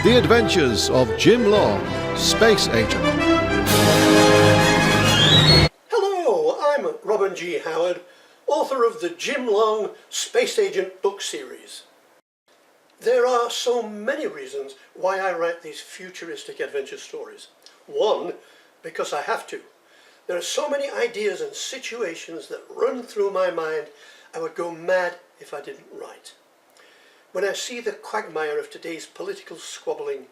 The Adventures of Jim Long, Space Agent. Hello, I'm Robin G. Howard, author of the Jim Long Space Agent book series. There are so many reasons why I write these futuristic adventure stories. One, because I have to. There are so many ideas and situations that run through my mind, I would go mad if I didn't write. When I see the quagmire of today's political squabbling,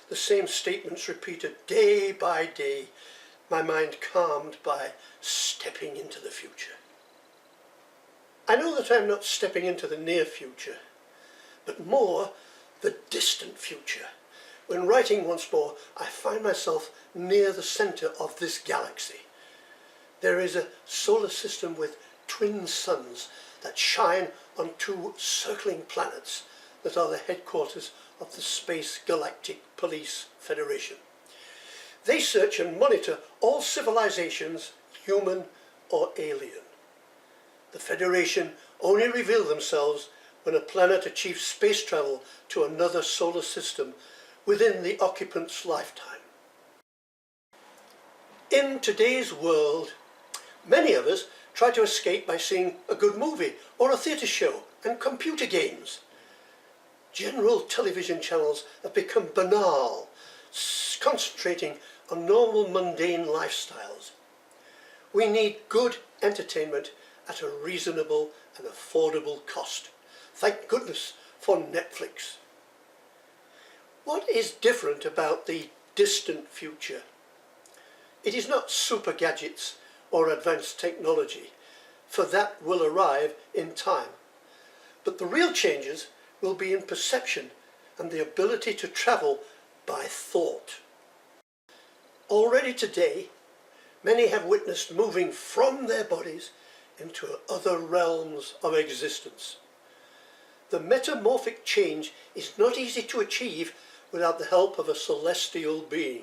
the same statements repeated day by day, my mind calmed by stepping into the future. I know that I'm not stepping into the near future, but more the distant future. When writing once more, I find myself near the centre of this galaxy. There is a solar system with twin suns that shine on two circling planets that are the headquarters of the Space Galactic Police Federation. They search and monitor all civilizations, human or alien. The Federation only reveal themselves when a planet achieves space travel to another solar system within the occupant's lifetime. In today's world, many of us try to escape by seeing a good movie or a theatre show and computer games. General television channels have become banal, concentrating on normal mundane lifestyles. We need good entertainment at a reasonable and affordable cost. Thank goodness for Netflix. What is different about the distant future? It is not super gadgets or advanced technology, for that will arrive in time. But the real changes will be in perception and the ability to travel by thought. Already today, many have witnessed moving from their bodies into other realms of existence. The metamorphic change is not easy to achieve without the help of a celestial being.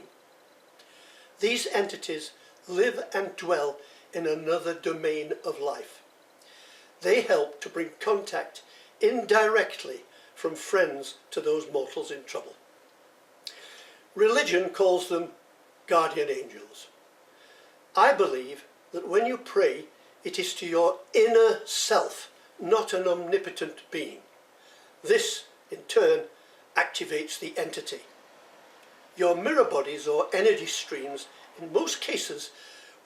These entities live and dwell in another domain of life. They help to bring contact indirectly from friends to those mortals in trouble. Religion calls them guardian angels. I believe that when you pray, it is to your inner self, not an omnipotent being. This, in turn, activates the entity. Your mirror bodies or energy streams, in most cases,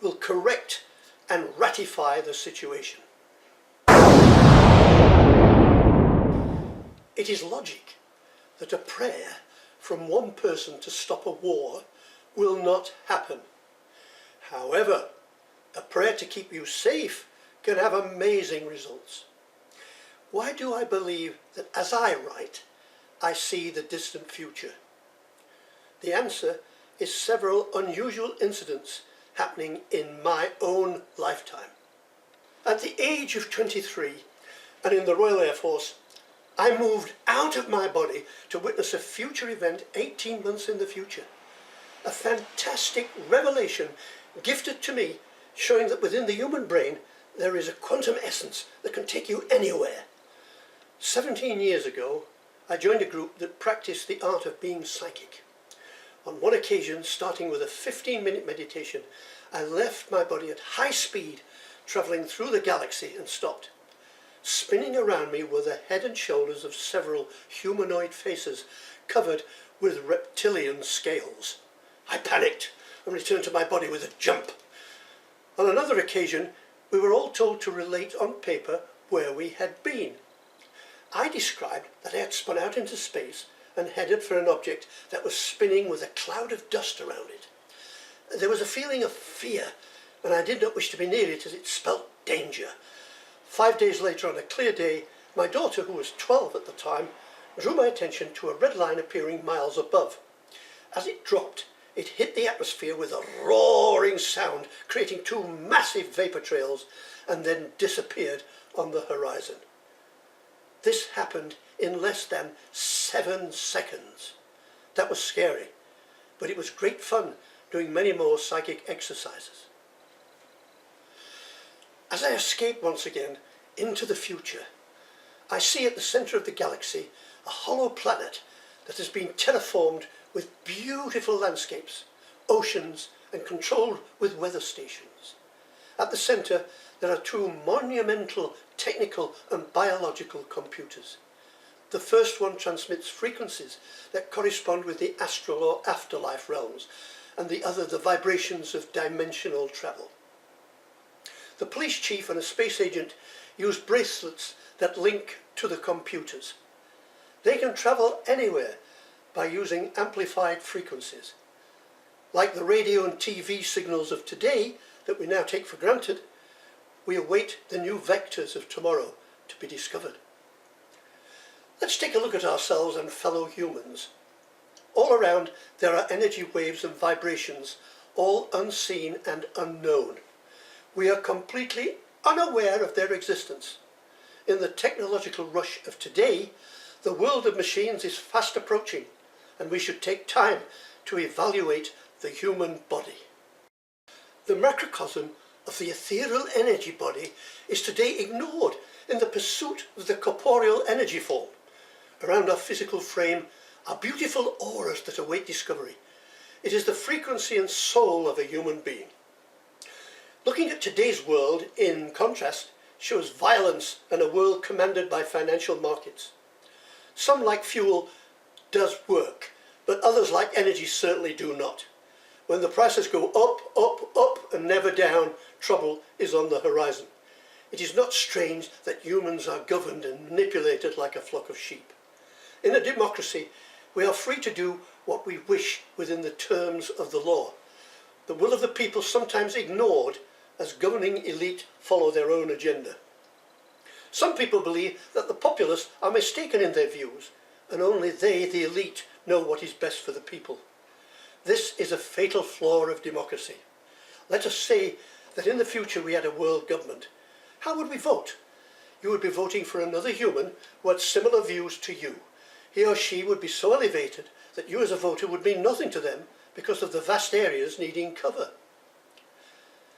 will correct and ratify the situation. It is logic that a prayer from one person to stop a war will not happen. However, a prayer to keep you safe can have amazing results. Why do I believe that as I write, I see the distant future? The answer is several unusual incidents happening in my own lifetime. At the age of 23 and in the Royal Air Force, I moved out of my body to witness a future event 18 months in the future. A fantastic revelation gifted to me, showing that within the human brain there is a quantum essence that can take you anywhere. 17 years ago, I joined a group that practiced the art of being psychic. On one occasion, starting with a 15-minute meditation, I left my body at high speed, travelling through the galaxy, and stopped. Spinning around me were the head and shoulders of several humanoid faces covered with reptilian scales. I panicked and returned to my body with a jump. On another occasion, we were all told to relate on paper where we had been. I described that I had spun out into space and headed for an object that was spinning with a cloud of dust around it. There was a feeling of fear, and I did not wish to be near it as it spelt danger. 5 days later, on a clear day, my daughter, who was 12 at the time, drew my attention to a red line appearing miles above. As it dropped, it hit the atmosphere with a roaring sound, creating two massive vapour trails, and then disappeared on the horizon. This happened in less than 7 seconds. That was scary, but it was great fun doing many more psychic exercises. As I escape once again into the future, I see at the centre of the galaxy a hollow planet that has been terraformed with beautiful landscapes, oceans, and controlled with weather stations. At the centre, there are two monumental technical and biological computers. The first one transmits frequencies that correspond with the astral or afterlife realms, and the other the vibrations of dimensional travel. The police chief and a space agent use bracelets that link to the computers. They can travel anywhere by using amplified frequencies. Like the radio and TV signals of today that we now take for granted, we await the new vectors of tomorrow to be discovered. Let's take a look at ourselves and fellow humans. All around there are energy waves and vibrations, all unseen and unknown. We are completely unaware of their existence. In the technological rush of today, the world of machines is fast approaching, and we should take time to evaluate the human body. The macrocosm of the ethereal energy body is today ignored in the pursuit of the corporeal energy form. Around our physical frame are beautiful auras that await discovery. It is the frequency and soul of a human being. Looking at today's world, in contrast, shows violence and a world commanded by financial markets. Some, like fuel, does work, but others, like energy, certainly do not. When the prices go up, up, up, and never down, trouble is on the horizon. It is not strange that humans are governed and manipulated like a flock of sheep. In a democracy, we are free to do what we wish within the terms of the law. The will of the people sometimes ignored as governing elite follow their own agenda. Some people believe that the populace are mistaken in their views, and only they, the elite, know what is best for the people. This is a fatal flaw of democracy. Let us say that in the future we had a world government. How would we vote? You would be voting for another human who had similar views to you. He or she would be so elevated that you as a voter would mean nothing to them because of the vast areas needing cover.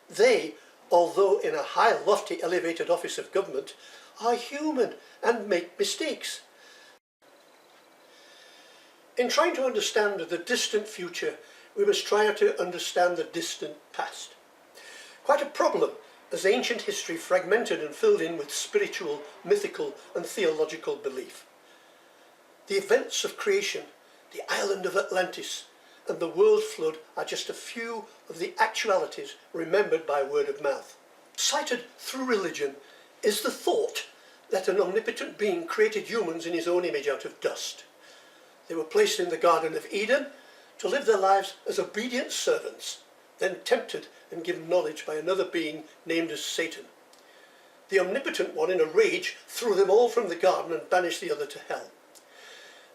They, although in a high, lofty, elevated office of government, are human and make mistakes. In trying to understand the distant future, we must try to understand the distant past. Quite a problem, as ancient history fragmented and filled in with spiritual, mythical and theological belief. The events of creation, the island of Atlantis and the world flood are just a few of the actualities remembered by word of mouth. Cited through religion is the thought that an omnipotent being created humans in his own image out of dust. They were placed in the Garden of Eden to live their lives as obedient servants, then tempted and given knowledge by another being named as Satan. The omnipotent one, in a rage, threw them all from the garden and banished the other to hell.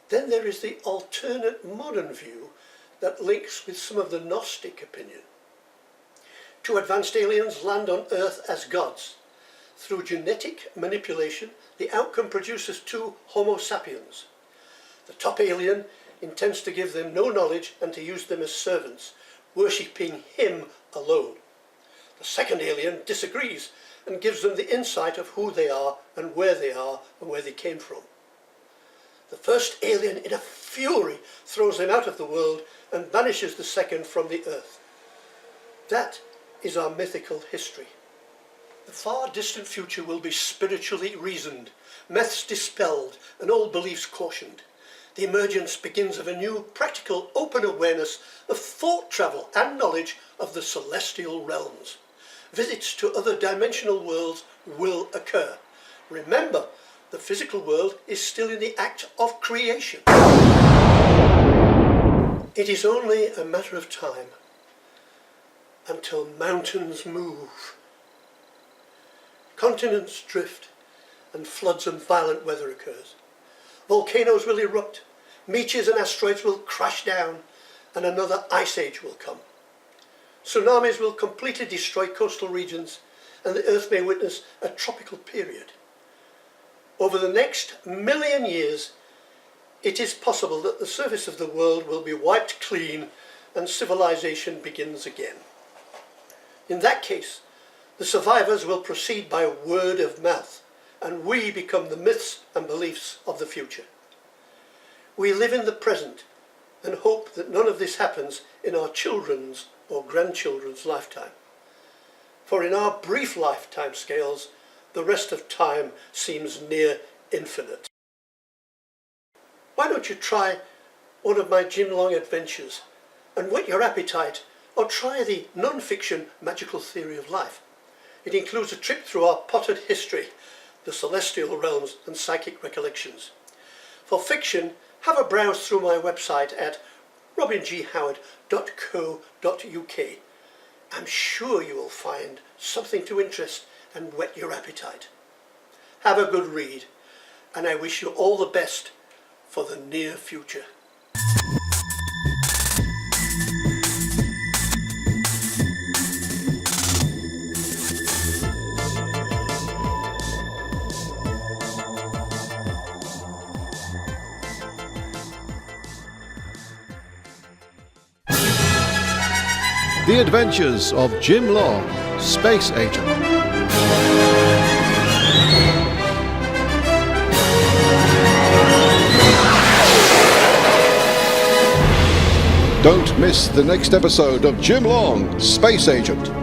Then there is the alternate modern view that links with some of the Gnostic opinion. Two advanced aliens land on Earth as gods. Through genetic manipulation, the outcome produces two Homo sapiens. The top alien intends to give them no knowledge and to use them as servants, worshipping him alone. The second alien disagrees and gives them the insight of who they are and where they came from. The first alien, in a fury, throws them out of the world and banishes the second from the earth. That is our mythical history. The far distant future will be spiritually reasoned, myths dispelled and old beliefs cautioned. The emergence begins of a new, practical, open awareness of thought travel and knowledge of the celestial realms. Visits to other dimensional worlds will occur. Remember, the physical world is still in the act of creation. It is only a matter of time until mountains move, continents drift, and floods and violent weather occurs. Volcanoes will erupt, meteors and asteroids will crash down, and another ice age will come. Tsunamis will completely destroy coastal regions, and the Earth may witness a tropical period. Over the next 1,000,000 years, it is possible that the surface of the world will be wiped clean and civilization begins again. In that case, the survivors will proceed by word of mouth, and we become the myths and beliefs of the future. We live in the present and hope that none of this happens in our children's or grandchildren's lifetime. For in our brief lifetime scales, the rest of time seems near infinite. Why don't you try one of my Jim Long adventures and whet your appetite, or try the non-fiction magical theory of life. It includes a trip through our pottered history, the celestial realms and psychic recollections. For fiction, have a browse through my website at robinghoward.co.uk. I'm sure you will find something to interest and whet your appetite. Have a good read, and I wish you all the best for the near future. The Adventures of Jim Long, Space Agent. Don't miss the next episode of Jim Long, Space Agent.